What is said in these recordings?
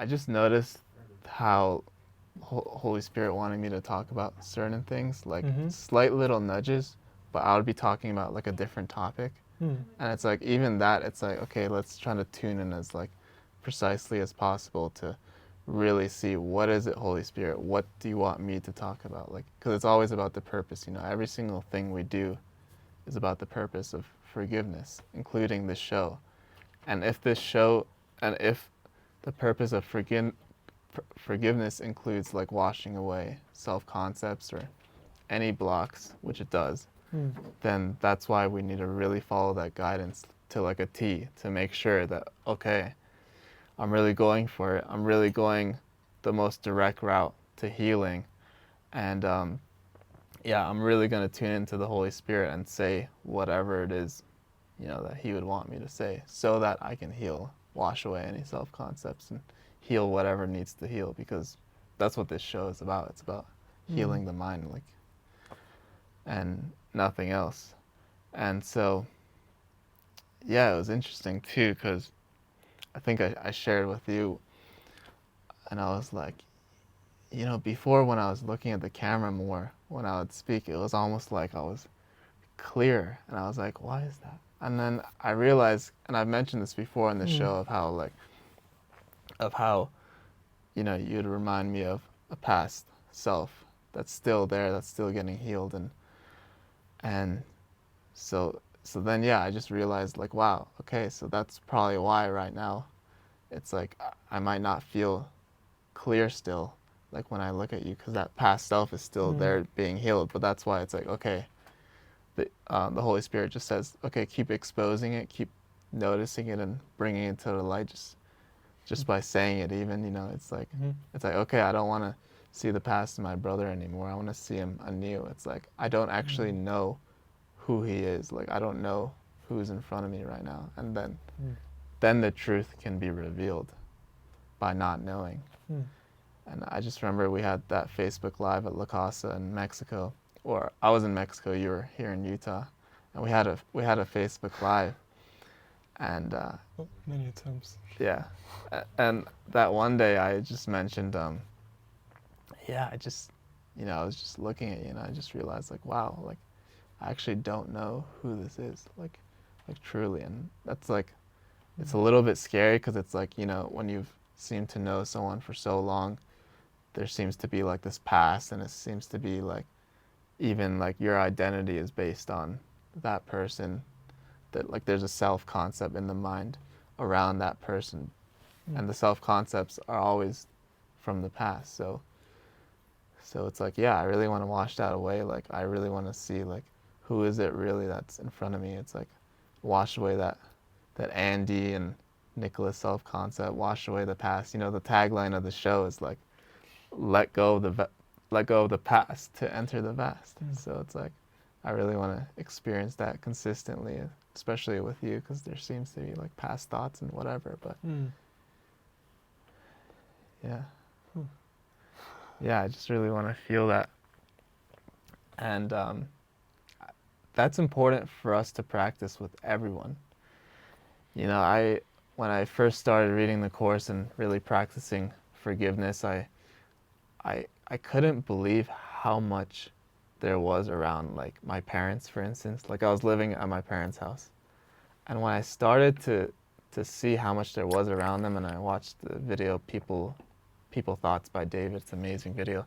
I just noticed how Holy Spirit wanted me to talk about certain things, like slight little nudges, but I would be talking about like a different topic. And it's like, even that, it's like, okay, let's try to tune in as like precisely as possible to really see what is it, Holy Spirit, what do you want me to talk about? Like, because it's always about the purpose, you know, every single thing we do is about the purpose of forgiveness, including this show. And if this show, and if the purpose of forgiveness includes like washing away self-concepts or any blocks, which it does, then that's why we need to really follow that guidance to like a T to make sure that, okay, I'm really going for it. I'm really going the most direct route to healing. And yeah, I'm really going to tune into the Holy Spirit and say whatever it is, you know, that He would want me to say so that I can heal, wash away any self-concepts and heal whatever needs to heal, because that's what this show is about. It's about healing the mind, like, and nothing else. And so, yeah, it was interesting too, because I think I shared with you, and I was like, you know, before when I was looking at the camera more, when I would speak, it was almost like I was clear, and I was like, why is that? And then I realized, and I've mentioned this before in the show, of how, you know, you'd remind me of a past self that's still there, that's still getting healed, and so then, yeah, I just realized, like, wow, okay, so that's probably why right now it's like I might not feel clear still, like when I look at you, because that past self is still there being healed. But that's why it's like, okay, the Holy Spirit just says, okay, keep exposing it, keep noticing it and bringing it to the light, just by saying it. Even, you know, it's like okay, I don't want to see the past of my brother anymore. I want to see him anew. It's like I don't actually know who he is. Like, I don't know who's in front of me right now. And then the truth can be revealed by not knowing. And I just remember we had that Facebook Live at La Casa in Mexico, or I was in Mexico, you were here in Utah, and we had a Facebook Live, and many attempts. yeah, and that one day I just mentioned, yeah, I just, you know, I was just looking at you, and I just realized, like, wow, like, I actually don't know who this is, like truly, and that's like, it's a little bit scary, because it's like, you know, when you've seemed to know someone for so long, there seems to be like this past, and it seems to be like, even like your identity is based on that person, that like there's a self-concept in the mind around that person, and the self-concepts are always from the past. So it's like, yeah, I really want to wash that away. Like, I really want to see, like, who is it really that's in front of me. It's like, wash away that Andy and Nicolas self-concept, wash away the past. You know, the tagline of the show is like, let go of the past to enter the vast. So it's like, I really want to experience that consistently, especially with you, because there seems to be like past thoughts and whatever. But yeah, I just really want to feel that, and that's important for us to practice with everyone. You know, when I first started reading the course and really practicing forgiveness, I couldn't believe how much there was around, like, my parents, for instance. Like, I was living at my parents' house, and when I started to see how much there was around them, and I watched the video People Thoughts by David, it's an amazing video,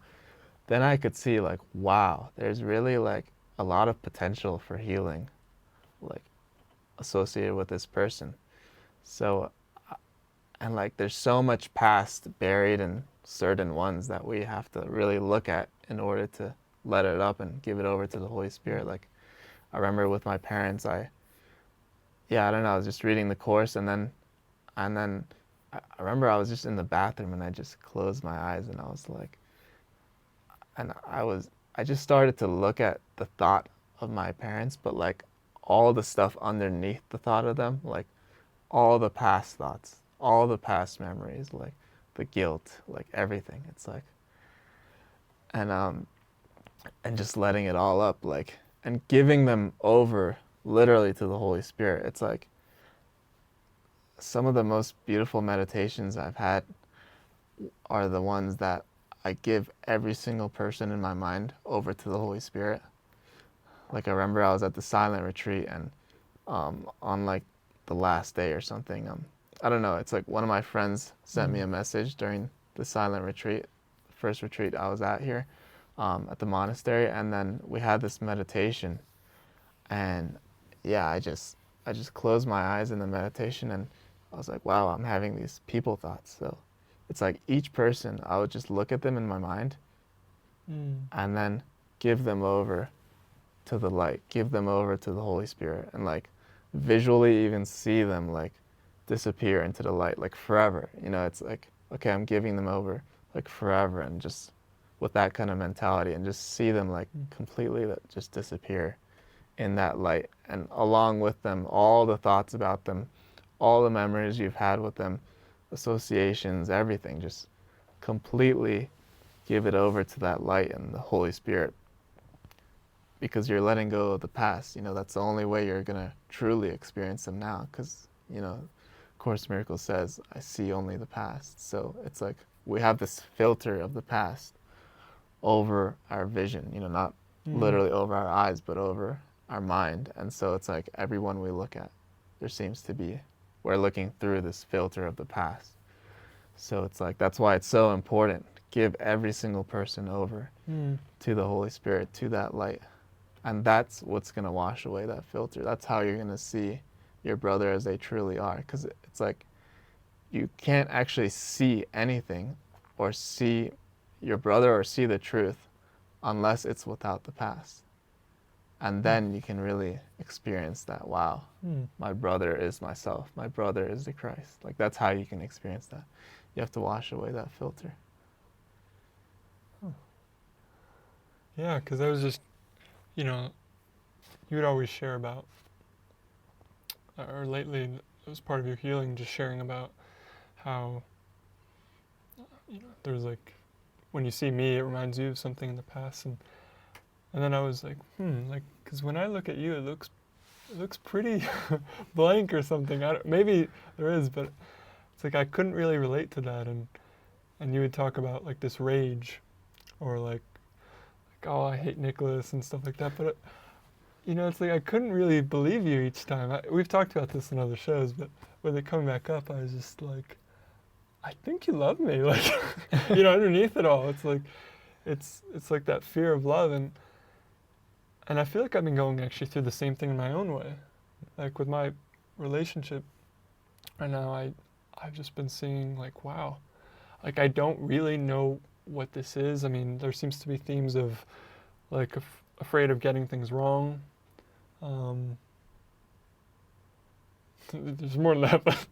then I could see, like, wow, there's really like a lot of potential for healing, like, associated with this person. So, and like, there's so much past buried in certain ones that we have to really look at in order to let it up and give it over to the Holy Spirit. Like, I remember with my parents, I don't know, I was just reading the course, and then I remember I was just in the bathroom, and I just closed my eyes, and I was like, and I just started to look at the thought of my parents, but like all the stuff underneath the thought of them, like all the past thoughts, all the past memories, like the guilt, like everything. It's like, and just letting it all up, like, and giving them over literally to the Holy Spirit. It's like some of the most beautiful meditations I've had are the ones that I give every single person in my mind over to the Holy Spirit. Like I remember I was at the silent retreat, and on like the last day or something, I don't know, it's like one of my friends sent me a message during the silent retreat, first retreat I was at here, at the monastery, and then we had this meditation, and yeah, I just closed my eyes in the meditation, and I was like, wow, I'm having these people thoughts. So it's like each person, I would just look at them in my mind and then give them over to the light, give them over to the Holy Spirit, and like visually even see them like disappear into the light, like forever. You know, it's like, okay, I'm giving them over like forever, and just with that kind of mentality, and just see them like completely that just disappear in that light, and along with them, all the thoughts about them, all the memories you've had with them, associations, everything, just completely give it over to that light and the Holy Spirit, because you're letting go of the past. You know, that's the only way you're going to truly experience them now, because, you know, Course in Miracles says, I see only the past. So it's like we have this filter of the past over our vision, you know, not literally over our eyes, but over our mind. And so it's like everyone we look at, there seems to be, we're looking through this filter of the past. So it's like, that's why it's so important. Give every single person over to the Holy Spirit, to that light. And that's what's going to wash away that filter. That's how you're going to see your brother as they truly are. Because it's like, you can't actually see anything or see your brother or see the truth unless it's without the past. And then you can really experience that, wow, my brother is myself. My brother is the Christ. Like, that's how you can experience that. You have to wash away that filter. Yeah, because I was just, you know, you would always share about, or lately it was part of your healing, just sharing about how, you know, there's like, when you see me, it reminds you of something in the past, and then I was like, like, because when I look at you, it looks pretty blank or something. Maybe there is, but it's like I couldn't really relate to that, and you would talk about like this rage, or like oh, I hate Nicolas and stuff like that, but you know, it's like I couldn't really believe you each time. We've talked about this in other shows, but with it coming back up, I was just like, I think you love me, like, you know, underneath it all, it's like, it's like that fear of love, and I feel like I've been going actually through the same thing in my own way, like with my relationship right now. I've just been seeing like, wow, like I don't really know what this is. I mean, there seems to be themes of like afraid of getting things wrong. There's more than that, but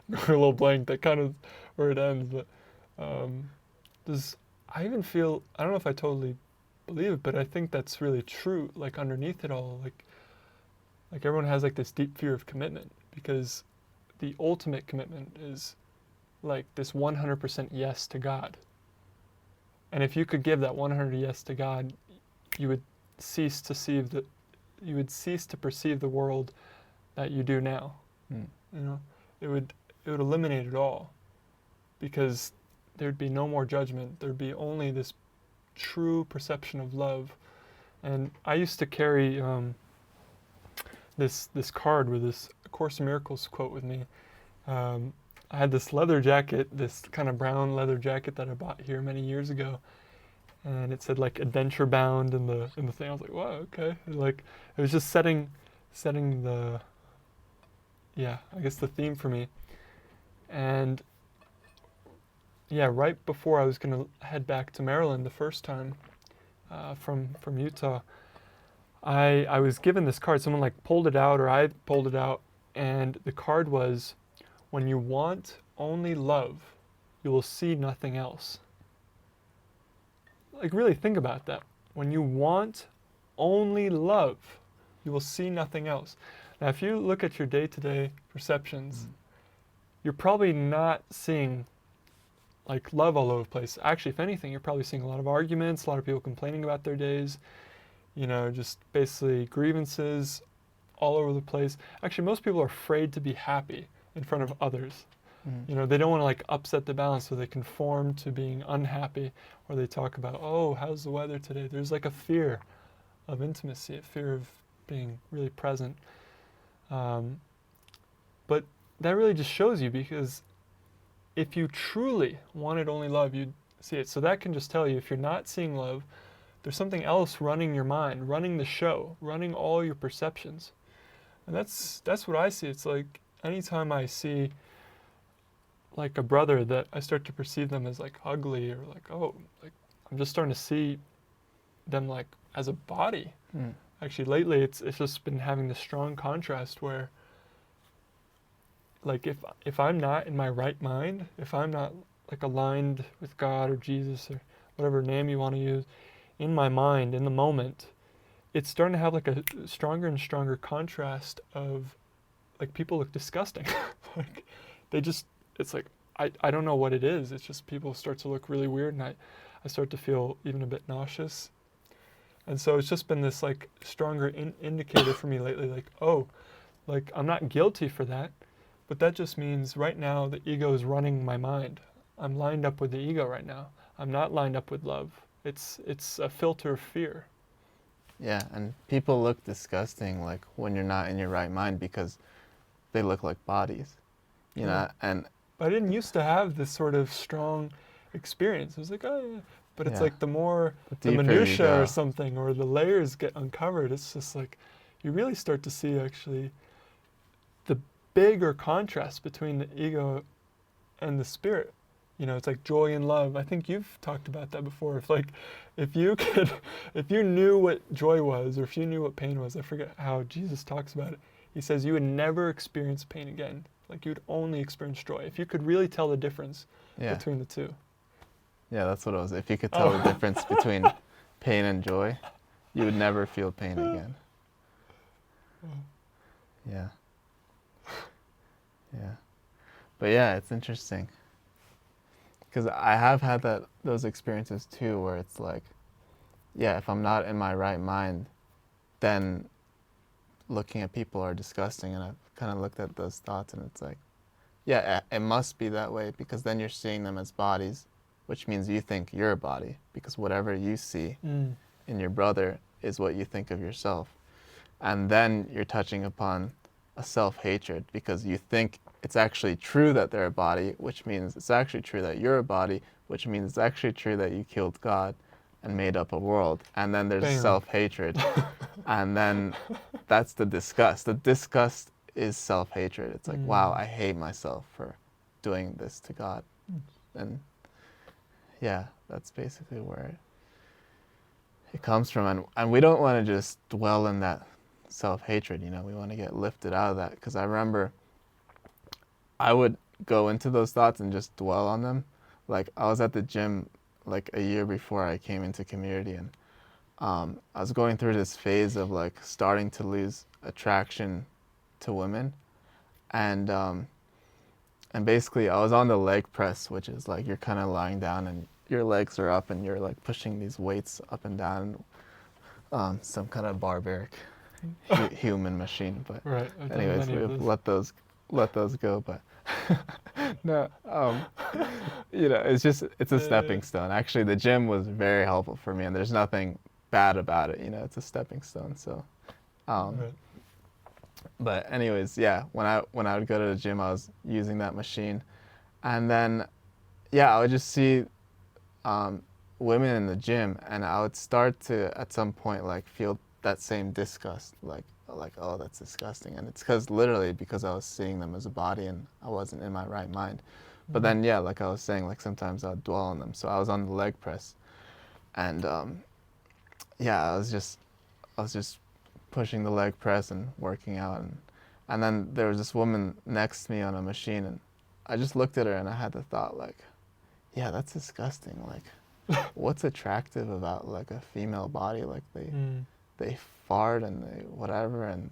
I'm going a little blank. That kind of where it ends. But I even feel, I don't know if I totally believe it, but I think that's really true. Like underneath it all, like everyone has like this deep fear of commitment, because the ultimate commitment is like this 100% yes to God. And if you could give that 100 yes to God, you would cease to perceive the world that you do now. You know, it would eliminate it all, because there'd be no more judgment. There'd be only this true perception of love. And I used to carry this card with this Course in Miracles quote with me. I had this leather jacket, this kind of brown leather jacket that I bought here many years ago, and it said like adventure bound in the thing. I was like, wow, okay. Like it was just setting the, yeah, I guess the theme for me. And yeah, right before I was gonna head back to Maryland the first time from Utah, I was given this card. Someone like pulled it out, or I pulled it out, and the card was, when you want only love, you will see nothing else. Like really think about that. When you want only love, you will see nothing else. Now if you look at your day-to-day perceptions, you're probably not seeing like love all over the place. Actually, if anything, you're probably seeing a lot of arguments, a lot of people complaining about their days, you know, just basically grievances all over the place. Actually, most people are afraid to be happy in front of others. You know, they don't want to like upset the balance, so they conform to being unhappy, or they talk about, oh, how's the weather today? There's like a fear of intimacy, a fear of being really present. But that really just shows you, because if you truly wanted only love, you'd see it. So that can just tell you, if you're not seeing love, there's something else running your mind, running the show, running all your perceptions. And that's what I see. It's like anytime I see like a brother that I start to perceive them as like ugly, or like, oh, like I'm just starting to see them like as a body. Actually, lately it's just been having this strong contrast where, like, if I'm not in my right mind, if I'm not like aligned with God or Jesus or whatever name you want to use, in my mind, in the moment, it's starting to have like a stronger and stronger contrast of like people look disgusting. Like they just, it's like, I don't know what it is. It's just people start to look really weird, and I start to feel even a bit nauseous. And so it's just been this like stronger indicator for me lately, like, oh, like I'm not guilty for that, but that just means right now the ego is running my mind. I'm lined up with the ego right now. I'm not lined up with love. It's a filter of fear. Yeah, and people look disgusting like when you're not in your right mind, because they look like bodies, you know. And I didn't used to have this sort of strong experience. It was like, oh yeah. But it's like the more the minutia or something, or the layers get uncovered, it's just like you really start to see actually the bigger contrast between the ego and the spirit. You know, it's like joy and love. I think you've talked about that before. If you knew what joy was, or if you knew what pain was, I forget how Jesus talks about it. He says you would never experience pain again. Like you'd only experience joy. If you could really tell the difference between the two. Yeah, that's what it was. If you could tell the difference between pain and joy, you would never feel pain again. Yeah. Yeah. But yeah, it's interesting. Because I have had those experiences too, where it's like, yeah, if I'm not in my right mind, then looking at people are disgusting. And I've kind of looked at those thoughts, and it's like, yeah, it must be that way, because then you're seeing them as bodies, which means you think you're a body, because whatever you see in your brother is what you think of yourself. And then you're touching upon a self-hatred, because you think it's actually true that they're a body, which means it's actually true that you're a body, which means it's actually true that you killed God and made up a world. And then there's self-hatred. And then that's the disgust. The disgust is self-hatred. It's like, wow, I hate myself for doing this to God. And yeah, that's basically where it comes from. And we don't want to just dwell in that self-hatred, you know. We want to get lifted out of that, because I remember I would go into those thoughts and just dwell on them. Like I was at the gym like a year before I came into community, and I was going through this phase of like starting to lose attraction to women, and basically I was on the leg press, which is like you're kind of lying down and your legs are up and you're like pushing these weights up and down, some kind of barbaric human machine. But anyways, we'll let those go. But no, you know, it's a stepping stone. Actually, the gym was very helpful for me, and there's nothing bad about it. You know, it's a stepping stone. So, but anyways, yeah, when I would go to the gym, I was using that machine, and then I would just see women in the gym, and I would start to at some point like feel that same disgust, like oh, that's disgusting. And it's literally because I was seeing them as a body and I wasn't in my right mind. But then like I was saying, like sometimes I'd dwell on them. So I was on the leg press, and I was just pushing the leg press and working out, and then there was this woman next to me on a machine, and I just looked at her and I had the thought like, yeah, that's disgusting. Like what's attractive about like a female body? Like they fart and they whatever and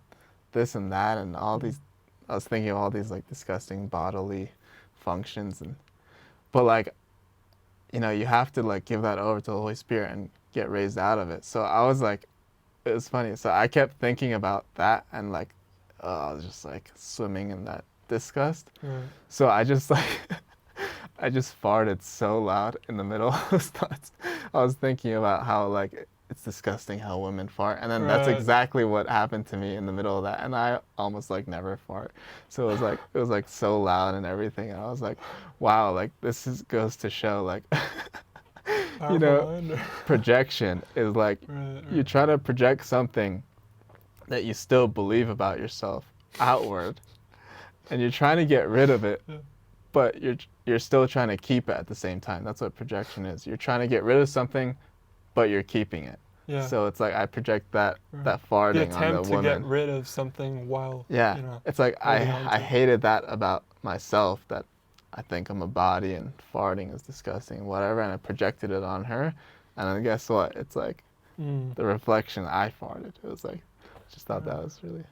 this and that and all these. I was thinking of all these like disgusting bodily functions, but like, you know, you have to like give that over to the Holy Spirit and get raised out of it. So I was like, it was funny. So I kept thinking about that, and like, I was just like swimming in that disgust. Right. So I just like, I just farted so loud in the middle of those thoughts. I was thinking about how like it's disgusting how women fart, and then that's Right. exactly what happened to me in the middle of that, and I almost like never fart. So it was like so loud and everything, and I was like, wow, like goes to show like, you Powerful know, mind. projection is like Right. you try to project something that you still believe about yourself outward, and you're trying to get rid of it, Yeah. but you're still trying to keep it at the same time. That's what projection is. You're trying to get rid of something, but you're keeping it. Yeah. So it's like I project that Right. that The farting on the attempt to woman. get rid of something while, Yeah, you know, it's like holding on I to it. hated that about myself, that I think I'm a body and farting is disgusting and whatever, and I projected it on her, and then guess what? It's like the reflection I farted. It was like, just thought that was really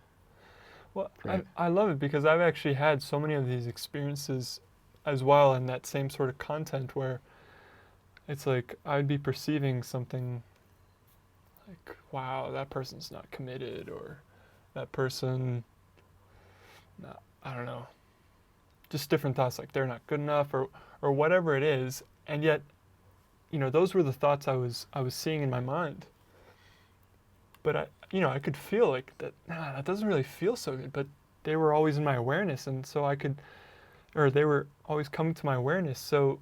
Well, great. I love it because I've actually had so many of these experiences as well in that same sort of content where it's like I'd be perceiving something like, wow, that person's not committed, or that person, not, I don't know, just different thoughts like they're not good enough, or whatever it is. And yet, you know, those were the thoughts I was seeing in my mind. But I could feel like that, nah, that doesn't really feel so good, but they were always in my awareness, and so they were always coming to my awareness. So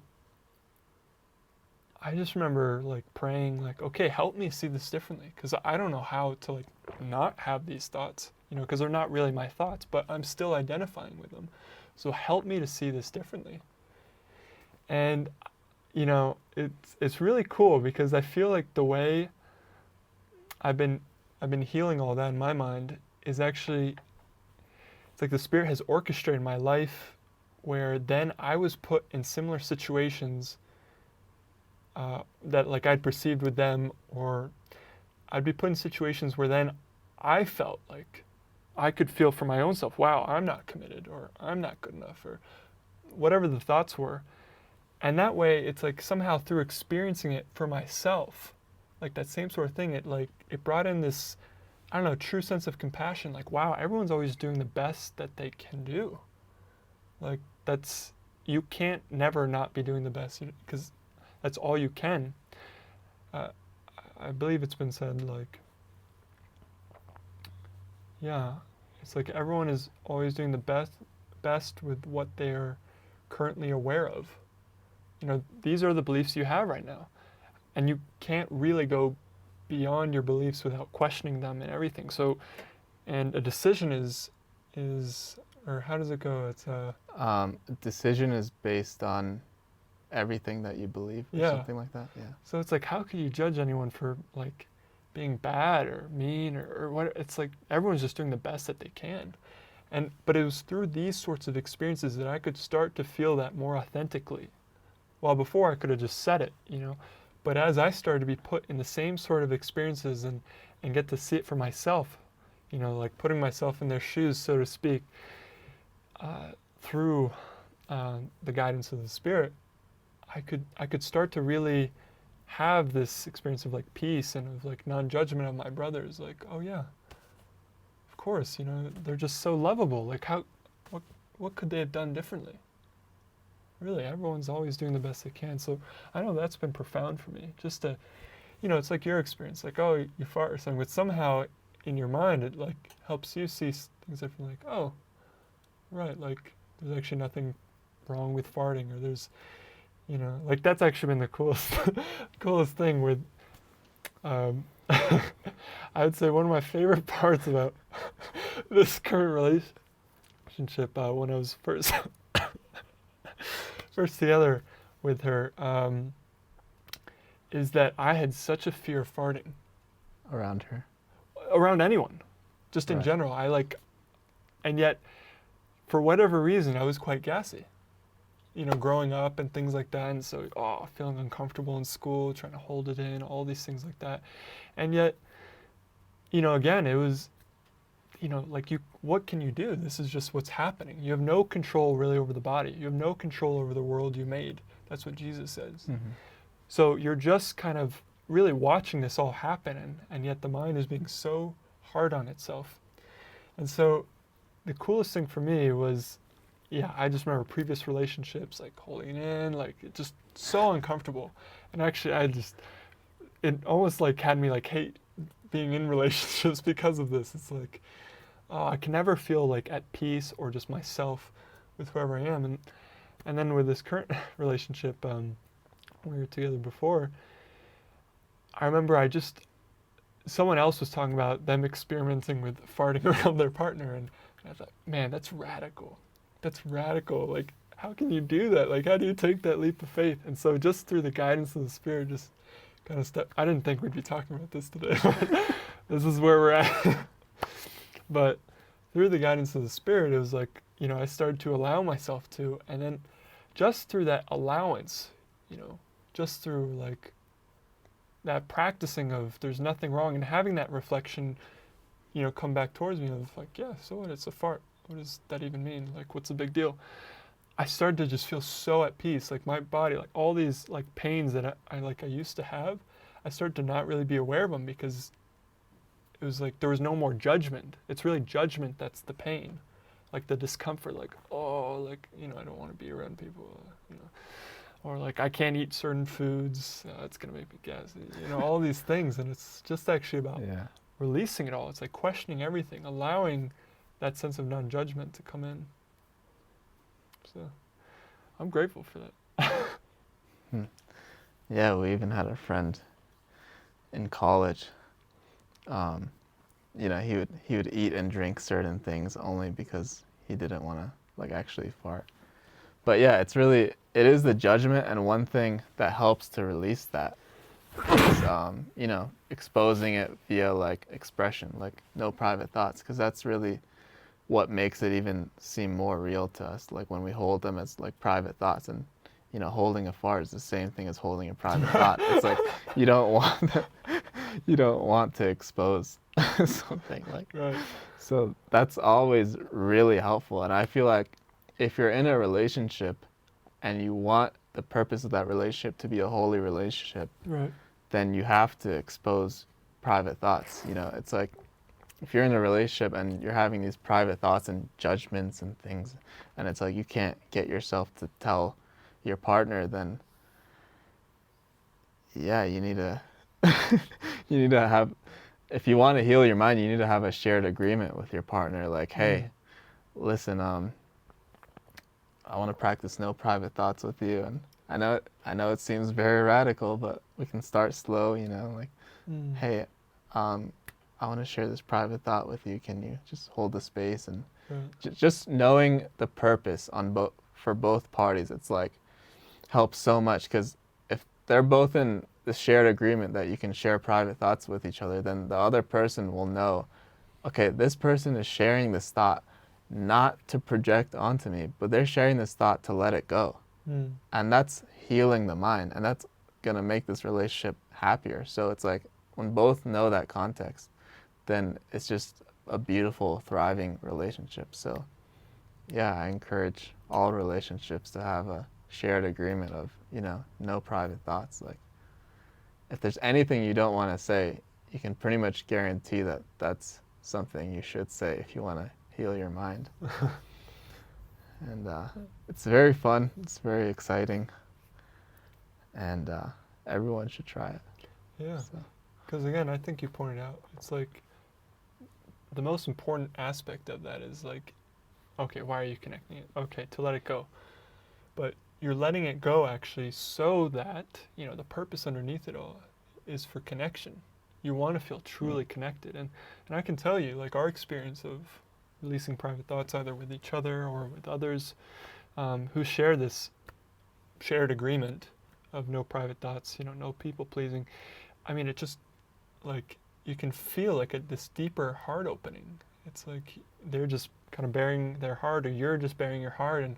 I just remember like praying, like, okay, help me see this differently, because I don't know how to like not have these thoughts, because they're not really my thoughts, but I'm still identifying with them. So help me to see this differently. And it's really cool because I feel like the way I've been healing all that in my mind is actually, it's like the Spirit has orchestrated my life where then I was put in similar situations that like I'd perceived with them, or I'd be put in situations where then I felt like I could feel for my own self, wow, I'm not committed, or I'm not good enough, or whatever the thoughts were. And that way, it's like somehow through experiencing it for myself, like that same sort of thing, it brought in this, I don't know, true sense of compassion. Like, wow, everyone's always doing the best that they can do. Like, you can't never not be doing the best, because that's all you can. I believe it's been said, like, yeah, it's like everyone is always doing the best with what they're currently aware of. These are the beliefs you have right now. And you can't really go beyond your beliefs without questioning them and everything. So, and a decision is, or how does it go? It's Decision is based on everything that you believe, or something like that. Yeah. So it's like, how could you judge anyone for like being bad or mean or what? It's like everyone's just doing the best that they can. But it was through these sorts of experiences that I could start to feel that more authentically. Well, before I could have just said it, But as I started to be put in the same sort of experiences and get to see it for myself, like putting myself in their shoes, so to speak, through the guidance of the Spirit, I could start to really have this experience of like peace and of like non-judgment of my brothers. Like, oh yeah, of course, they're just so lovable. Like what could they have done differently? Really, everyone's always doing the best they can. So I know that's been profound for me. Just to, it's like your experience. Like, oh, you fart or something, but somehow in your mind it like helps you see things differently. Like, oh, right, like there's actually nothing wrong with farting, or there's, like that's actually been the coolest thing with. I would say one of my favorite parts about this current relationship when I was first together with her, is that I had such a fear of farting. Around her? Around anyone. Just in Right. general. And yet, for whatever reason, I was quite gassy. Growing up and things like that, and so, feeling uncomfortable in school, trying to hold it in, all these things like that. And yet, again, it was, what can you do? This is just what's happening. You have no control really over the body. You have no control over the world you made. That's what Jesus says. Mm-hmm. So you're just kind of really watching this all happen, and yet the mind is being so hard on itself. And so the coolest thing for me was yeah, I just remember previous relationships, like holding in, like it just so uncomfortable. And actually, it almost like had me like hate being in relationships because of this. It's like, oh, I can never feel like at peace or just myself with whoever I am. And then with this current relationship, we were together before, I remember someone else was talking about them experimenting with farting around their partner, and I thought, man, that's radical. That's radical. Like, how can you do that? Like, how do you take that leap of faith? And so just through the guidance of the Spirit, just kind of I didn't think we'd be talking about this today, but this is where we're at. But through the guidance of the Spirit, it was like, I started to allow myself to, and then just through that allowance, just through like that practicing of there's nothing wrong, and having that reflection, come back towards me of like, yeah, so what? It's a fart. What does that even mean? Like, what's the big deal? I started to just feel so at peace. Like my body, like all these like pains that I used to have, I started to not really be aware of them because it was like there was no more judgment. It's really judgment that's the pain, like the discomfort, like, oh, like, I don't want to be around people, or like I can't eat certain foods, it's gonna make me gassy, all these things. And it's just actually about releasing it all. It's like questioning everything, allowing that sense of non-judgment to come in. So I'm grateful for that. Yeah, we even had a friend in college. He would eat and drink certain things only because he didn't want to like actually fart. But yeah, it is the judgment, and one thing that helps to release that is exposing it via like expression, like no private thoughts, because that's really what makes it even seem more real to us. Like when we hold them as like private thoughts, and holding a fart is the same thing as holding a private thought. It's like you don't want to expose something like. Right. So that's always really helpful, and I feel like if you're in a relationship and you want the purpose of that relationship to be a holy relationship, right, then you have to expose private thoughts. It's like if you're in a relationship and you're having these private thoughts and judgments and things, and it's like you can't get yourself to tell your partner, then yeah, you need to have, if you want to heal your mind, you need to have a shared agreement with your partner, like, hey, listen, I want to practice no private thoughts with you, and I know it seems very radical, but we can start slow, like, hey, I want to share this private thought with you. Can you just hold the space? And just knowing the purpose for both parties, it's like helps so much, because if they're both in the shared agreement that you can share private thoughts with each other, then the other person will know, okay, this person is sharing this thought not to project onto me, but they're sharing this thought to let it go. And that's healing the mind, and that's going to make this relationship happier. So it's like when both know that context, then it's just a beautiful, thriving relationship. So yeah, I encourage all relationships to have a shared agreement of, no private thoughts. Like if there's anything you don't want to say, you can pretty much guarantee that that's something you should say if you want to heal your mind. And it's very fun, it's very exciting, and everyone should try it. Yeah, because again, I think you pointed out, it's like the most important aspect of that is like, okay, why are you connecting it? Okay, to let it go. But you're letting it go actually so that, the purpose underneath it all is for connection. You want to feel truly connected. And I can tell you, like our experience of releasing private thoughts either with each other or with others who share this shared agreement of no private thoughts, no people pleasing. I mean, it just like you can feel like this deeper heart opening. It's like they're just kind of bearing their heart, or you're just bearing your heart, and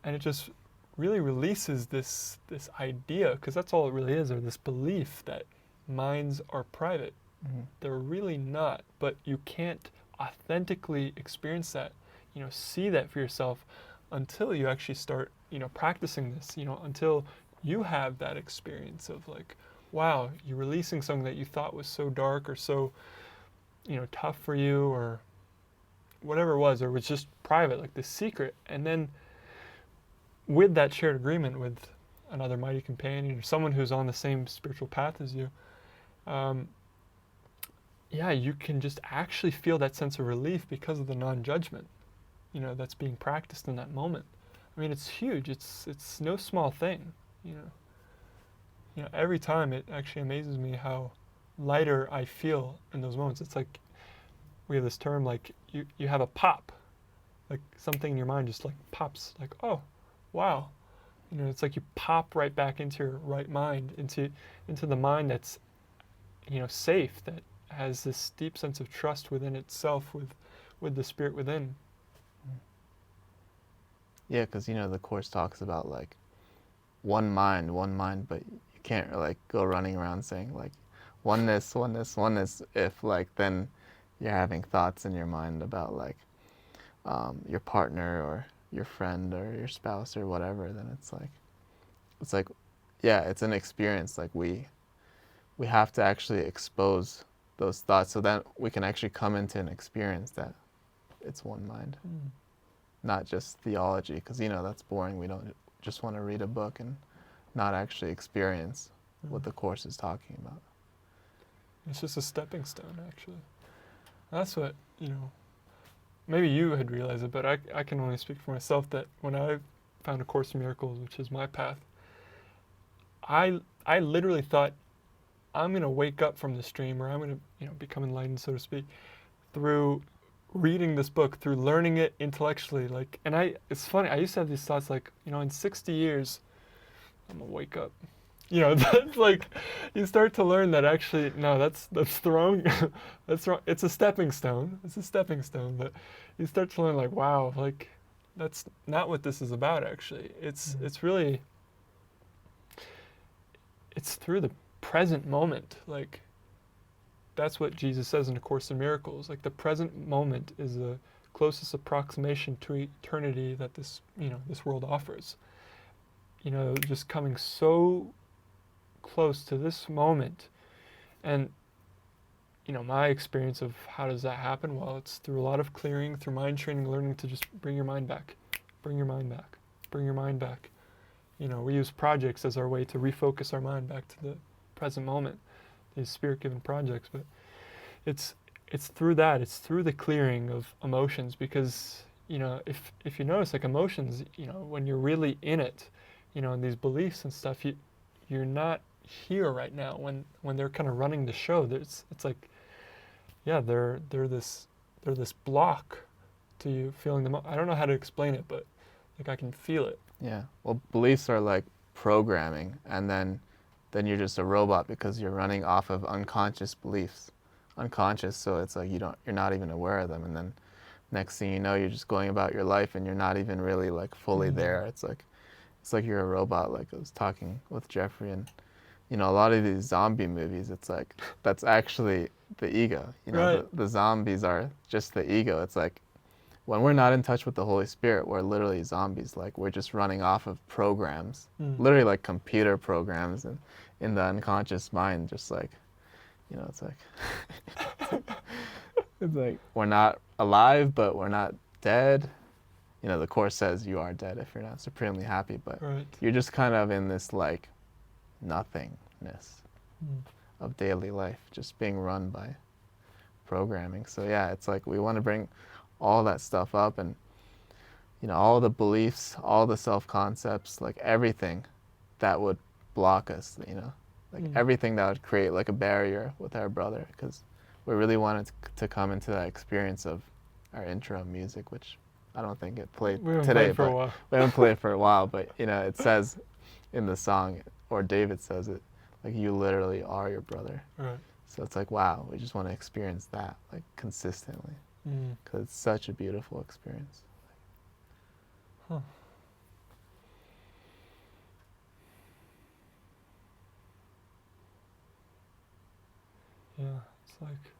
it just really releases this idea, because that's all it really is, or this belief that minds are private. They're really not, but you can't authentically experience that, see that for yourself until you actually start, practicing this, until you have that experience of like, wow, you're releasing something that you thought was so dark or so, tough for you, or whatever it was, or was just private, like this secret. And then with that shared agreement with another mighty companion or someone who's on the same spiritual path as you, you can just actually feel that sense of relief because of the non-judgment, that's being practiced in that moment. I mean, it's huge. It's no small thing, every time it actually amazes me how lighter I feel in those moments. It's like we have this term, like you have a pop, like something in your mind just like pops, like, oh, wow. It's like you pop right back into your right mind, into the mind that's, safe, that has this deep sense of trust within itself, with the spirit within. Yeah, because the Course talks about like one mind, but you can't like go running around saying like oneness, if like then you're having thoughts in your mind about like your partner or your friend or your spouse or whatever, then it's like yeah, it's an experience. Like we have to actually expose those thoughts so that we can actually come into an experience that it's one mind. Not just theology, because that's boring. We don't just want to read a book and not actually experience what the Course is talking about. It's just a stepping stone, actually. That's what, maybe you had realized it, but I can only speak for myself that when I found A Course in Miracles, which is my path, I literally thought I'm going to wake up from this dream, or I'm going to, become enlightened, so to speak, through reading this book, through learning it intellectually. Like, and it's funny, I used to have these thoughts like, in 60 years, I'm going to wake up. That's like, you start to learn that actually, no, that's the wrong, that's wrong. It's a stepping stone. But you start to learn like, wow, like, that's not what this is about, actually. It's really, it's through the present moment. Like, that's what Jesus says in A Course in Miracles. Like, the present moment is the closest approximation to eternity that this world offers. Just coming so close to this moment. And my experience of how does that happen? Well, it's through a lot of clearing, through mind training, learning to just bring your mind back. We use projects as our way to refocus our mind back to the present moment, these spirit-given projects. But it's through that, it's through the clearing of emotions, because if you notice, like, emotions, when you're really in it, in these beliefs and stuff, you're not here right now when they're kind of running the show. It's like, yeah, they're this block to you feeling them. I don't know how to explain it, but like I can feel it. Yeah. Well, beliefs are like programming, and then you're just a robot because you're running off of unconscious beliefs. Unconscious, so it's like you're not even aware of them, and then next thing you know, you're just going about your life and you're not even really like fully there. It's like you're a robot. Like, I was talking with Jeffrey, and a lot of these zombie movies, it's like that's actually the ego. Right. The zombies are just the ego. It's like when we're not in touch with the Holy Spirit, we're literally zombies. Like, we're just running off of programs, literally like computer programs, and in the unconscious mind, just like, it's like it's like we're not alive, but we're not dead. The Course says you are dead if you're not supremely happy, but you're just kind of in this like nothingness of daily life, just being run by programming. So yeah, it's like we want to bring all that stuff up, and all the beliefs, all the self-concepts, like everything that would block us, like everything that would create like a barrier with our brother, because we really wanted to come into that experience of our intro music, which I don't think it played today, but we haven't played it for a while. But it says in the song, or David says it, like, you literally are your brother. Right. So it's like, wow, we just want to experience that like consistently, because it's such a beautiful experience. Huh. Yeah, it's like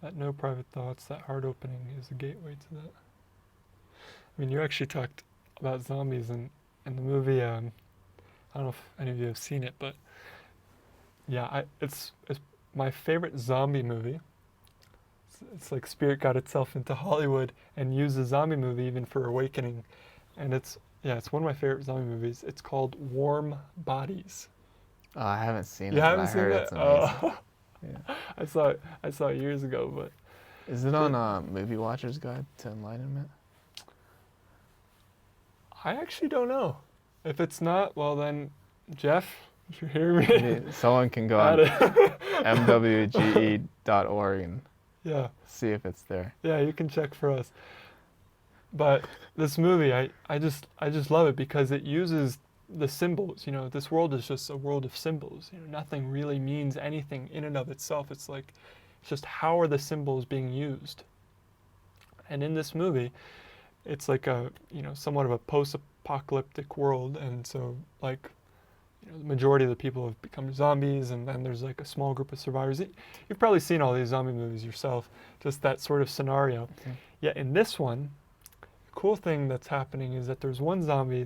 that no private thoughts, that heart opening is a gateway to that. I mean, you actually talked about zombies in the movie. I don't know if any of you have seen it, but yeah, it's my favorite zombie movie. it's like Spirit got itself into Hollywood and used a zombie movie even for awakening, and it's one of my favorite zombie movies. It's called Warm Bodies. Oh, I haven't seen You it, but haven't I seen heard that? it's amazing. Yeah. I saw it years ago, but Is it on Movie Watcher's Guide to Enlightenment? I actually don't know. If it's not, well then, Jeff, if you hear me, Maybe someone can go on mwge.org and yeah, see if it's there. yeah, you can check for us. But this movie, I just love it because it uses the symbols. You know, this world is just a world of symbols. You know, nothing really means anything in and of itself. It's like, it's just how are the symbols being used? And in this movie, it's like a, you know, somewhat of a post-apocalyptic world, and so like, you know, the majority of the people have become zombies, and then there's like a small group of survivors. You've probably seen all these zombie movies yourself, just that sort of scenario. Okay. Yet in this one, the cool thing that's happening is that there's one zombie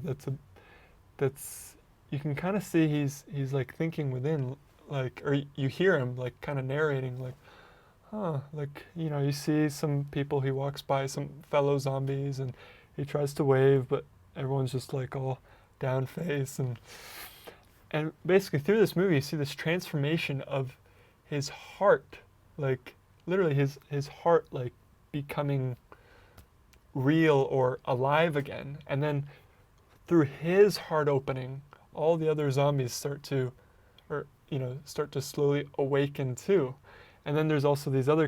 that's you can kind of see he's like thinking within, like, or you hear him like kind of narrating, like, huh, like, you know, you see some people, he walks by some fellow zombies and he tries to wave, but everyone's just like all down face, and basically through this movie you see this transformation of his heart, like literally his heart like becoming real or alive again, and then through his heart opening, all the other zombies start to slowly awaken too. And then there's also these other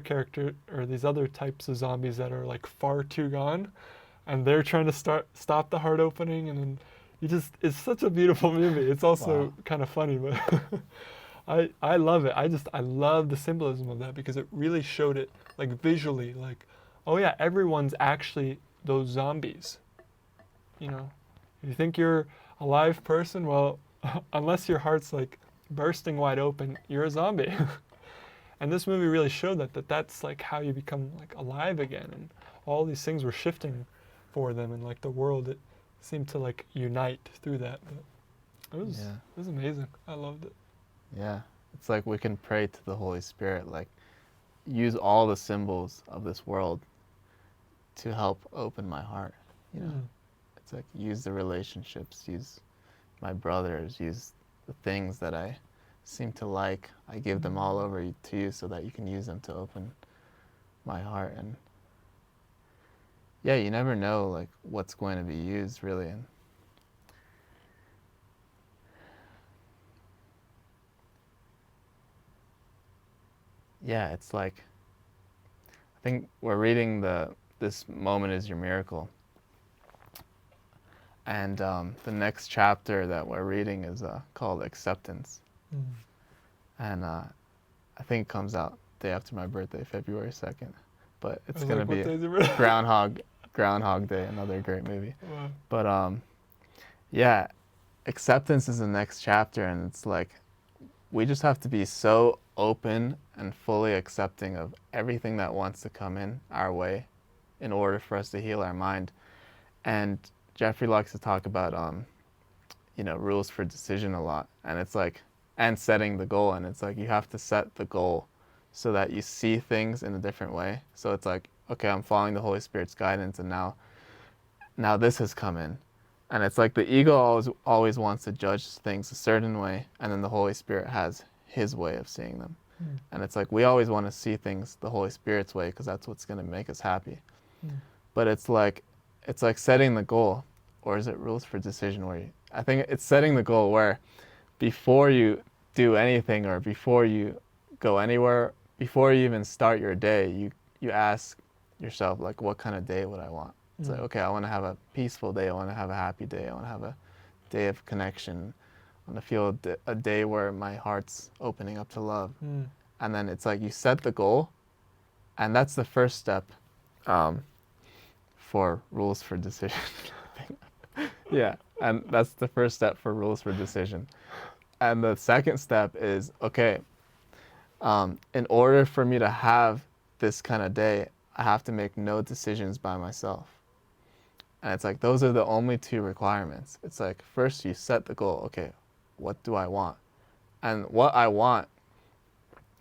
these other types of zombies that are like far too gone, and they're trying to stop the heart opening, and then it's such a beautiful movie. It's also Wow. kind of funny, but I love it. I love the symbolism of that because it really showed it like visually, like, oh yeah, everyone's actually those zombies. You know, you think you're a live person, well, unless your heart's like bursting wide open, you're a zombie. And this movie really showed that's like how you become like alive again, and all these things were shifting for them, and like the world, it seemed to like unite through that. But it was amazing. I loved it. Yeah. It's like we can pray to the Holy Spirit, like use all the symbols of this world to help open my heart. You know, it's like use the relationships, use my brothers, use the things that I seem to like. I give them all over to you so that you can use them to open my heart. And yeah, you never know like what's going to be used really. And yeah, it's like, I think we're reading this moment is your miracle, and the next chapter that we're reading is called acceptance. And I think it comes out day after my birthday, February 2nd, but it's gonna be Groundhog Day, another great movie. Wow. But yeah, acceptance is the next chapter, and it's like we just have to be so open and fully accepting of everything that wants to come in our way in order for us to heal our mind. And Jeffrey likes to talk about rules for decision a lot, and it's like, and setting the goal, and it's like you have to set the goal so that you see things in a different way. So it's like, okay, I'm following the Holy Spirit's guidance, and now this has come in. And it's like the ego always wants to judge things a certain way, and then the Holy Spirit has his way of seeing them. And it's like we always want to see things the Holy Spirit's way because that's what's going to make us happy. But it's like setting the goal, or is it rules for decision where I think it's setting the goal where before you do anything or before you go anywhere, before you even start your day, you ask yourself, like, what kind of day would I want? It's like, okay, I want to have a peaceful day. I want to have a happy day. I want to have a day of connection. I want to feel a day where my heart's opening up to love. And then it's like you set the goal, and that's the first step for rules for decision. Yeah, and that's the first step for rules for decision. And the second step is, okay, in order for me to have this kind of day, I have to make no decisions by myself. And it's like, those are the only two requirements. It's like, first you set the goal, okay, what do I want? And what I want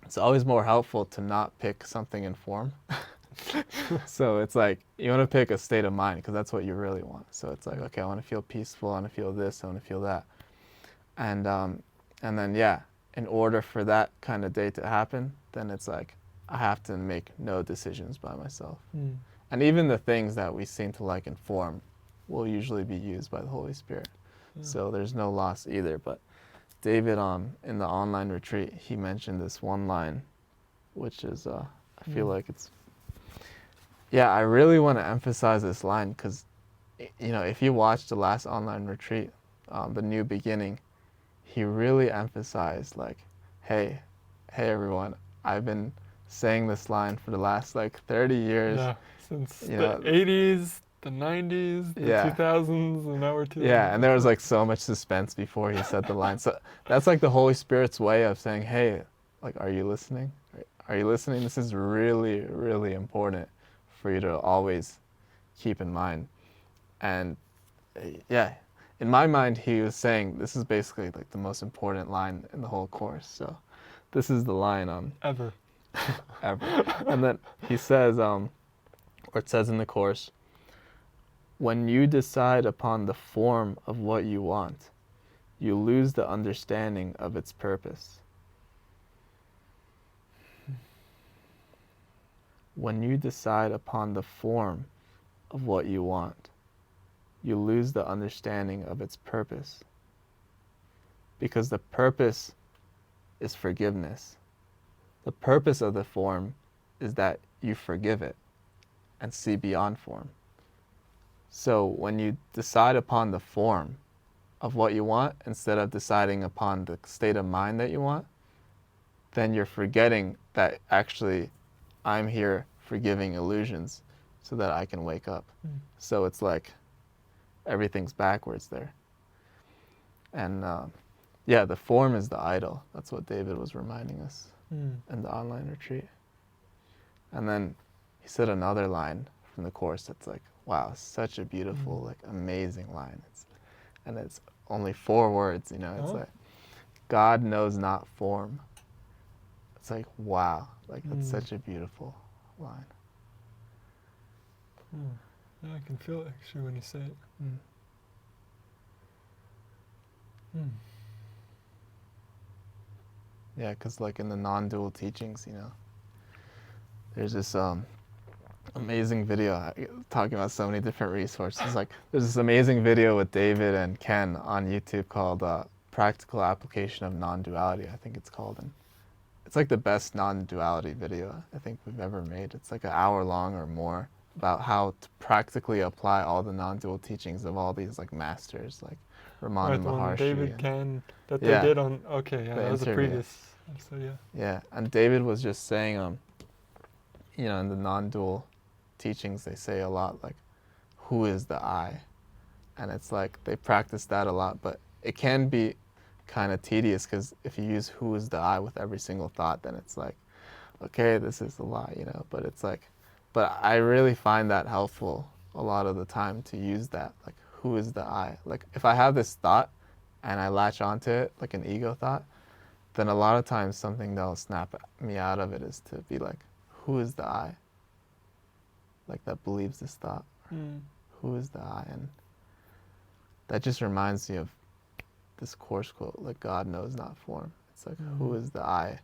it's always more helpful to not pick something in form. So it's like you want to pick a state of mind because that's what you really want. So it's like, okay, I want to feel peaceful, I want to feel this, I want to feel that. And then yeah, in order for that kind of day to happen, then it's like I have to make no decisions by myself. And even the things that we seem to like in form will usually be used by the Holy Spirit. So there's no loss either. But David, in the online retreat, he mentioned this one line, which is, I feel like it's, yeah, I really want to emphasize this line because, you know, if you watch the last online retreat, the new beginning, he really emphasized like, hey everyone, I've been saying this line for the last like 30 years. Yeah, since the 80s, the 90s, the 2000s, and now we're 2000s. Yeah, and there was like so much suspense before he said the line. So that's like the Holy Spirit's way of saying, hey, like, are you listening? Are you listening? This is really, really important for you to always keep in mind. And yeah, in my mind, he was saying this is basically like the most important line in the whole course. So this is the line ever. And then he says, or it says in the course, when you decide upon the form of what you want, you lose the understanding of its purpose. When you decide upon the form of what you want, you lose the understanding of its purpose. Because the purpose is forgiveness. The purpose of the form is that you forgive it and see beyond form. So when you decide upon the form of what you want instead of deciding upon the state of mind that you want, then you're forgetting that actually I'm here forgiving illusions so that I can wake up. So it's like everything's backwards there. And yeah, the form is the idol. That's what David was reminding us in the online retreat. And then he said another line from the course that's like, wow, such a beautiful, like amazing line. And it's only 4 words, you know. It's like, God knows not form. It's like, wow, like that's such a beautiful line. Yeah, I can feel it actually when you say it. Yeah, because like in the non-dual teachings, you know, there's this amazing video talking about so many different resources. Like there's this amazing video with David and Ken on YouTube called Practical Application of Non-Duality, I think it's called. And it's like the best non-duality video I think we've ever made. It's like an hour long or more about how to practically apply all the non-dual teachings of all these like masters, like Ramana Maharshi. David Ken that they did on, that was a previous episode, Yeah, and David was just saying, you know, in the non-dual teachings they say a lot like, who is the I? And it's like they practice that a lot, but it can be kind of tedious because if you use who is the I with every single thought, then it's like, okay, this is the lie, you know. But it's like, but I really find that helpful a lot of the time to use that, like, who is the I? Like, if I have this thought and I latch onto it, like an ego thought, then a lot of times something that'll snap me out of it is to be like, who is the I? Like, that believes this thought. Who is the I? And that just reminds me of this course quote, like, God knows not form. It's like, who is the I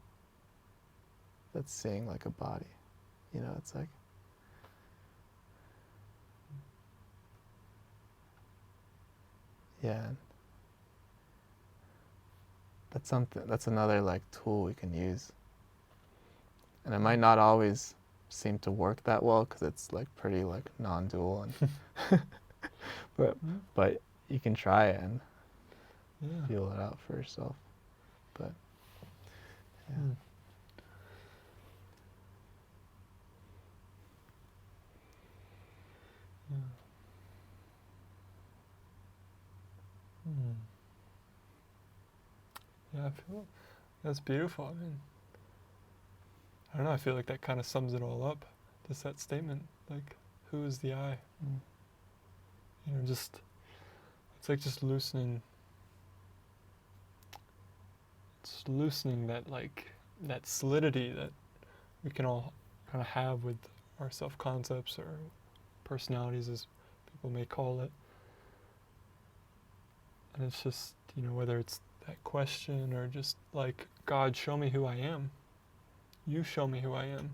that's seeing like a body? You know, it's like, yeah, that's something, that's another like tool we can use. And it might not always seem to work that well because it's like pretty like non-dual and but you can try it and feel it out for yourself. But yeah, I feel that's beautiful. I mean, I don't know, I feel like that kind of sums it all up, just that statement, like, who is the I? You know, just, it's like just loosening that, like, that solidity that we can all kind of have with our self-concepts or personalities, as people may call it. And it's just, whether it's that question or just like, God, show me who I am. You show me who I am.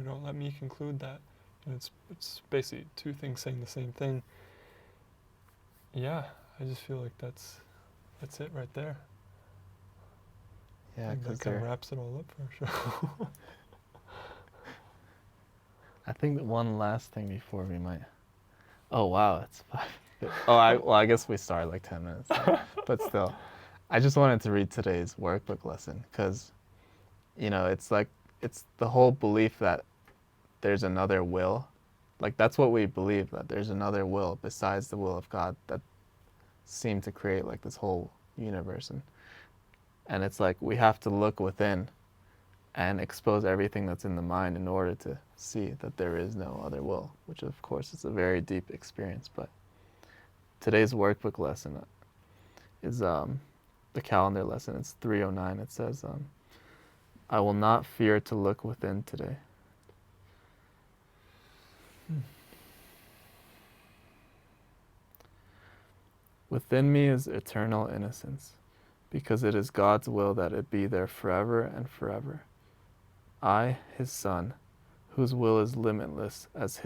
Don't let me conclude that. And it's basically two things saying the same thing. Yeah, I just feel like that's it right there. Yeah, because that kind of wraps it all up for our show. I think that one last thing before we might. Oh wow, it's 5. I guess we started like 10 minutes, but still, I just wanted to read today's workbook lesson because, it's the whole belief that there's another will, like that's what we believe, that there's another will besides the will of God that seemed to create like this whole universe, and it's like we have to look within and expose everything that's in the mind in order to see that there is no other will, which of course is a very deep experience. But today's workbook lesson is the calendar lesson. It's 309. It says, I will not fear to look within today. Within me is eternal innocence, because it is God's will that it be there forever and forever. I, his son, whose will is limitless as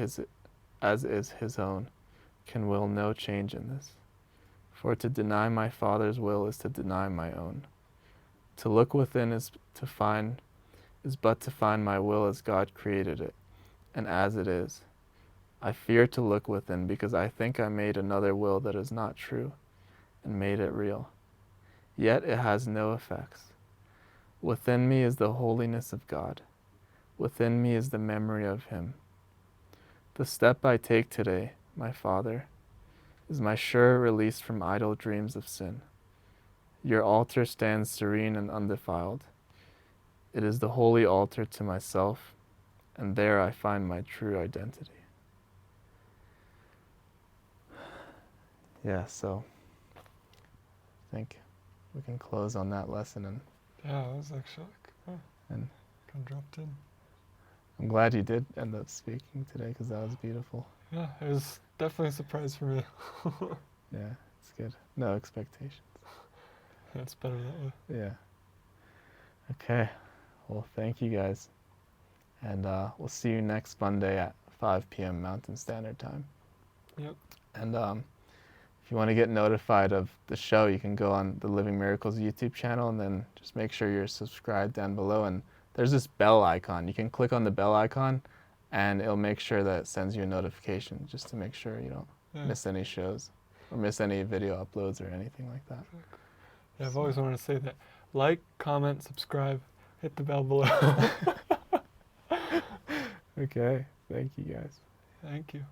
is his own, can will no change in this. For to deny my Father's will is to deny my own. To look within is but to find my will as God created it, and as it is. I fear to look within because I think I made another will that is not true, and made it real. Yet it has no effects. Within me is the holiness of God. Within me is the memory of Him. The step I take today, my Father, is my sure release from idle dreams of sin. Your altar stands serene and undefiled. It is the holy altar to myself, and there I find my true identity. Yeah, so I think we can close on that lesson. And yeah, it was actually and kind of dropped in. I'm glad you did end up speaking today because that was beautiful. Yeah, it was definitely a surprise for me. Yeah, it's good. No expectations. Yeah, it's better that way. Yeah. Okay. Well, thank you guys. And we'll see you next Monday at 5 p.m. Mountain Standard Time. Yep. And if you want to get notified of the show, you can go on the Living Miracles YouTube channel and then just make sure you're subscribed down below. And there's this bell icon. You can click on the bell icon and it'll make sure that it sends you a notification just to make sure you don't miss any shows or miss any video uploads or anything like that. Yeah, I've always wanted to say that. Like, comment, subscribe, hit the bell below. Okay. Thank you guys. Thank you.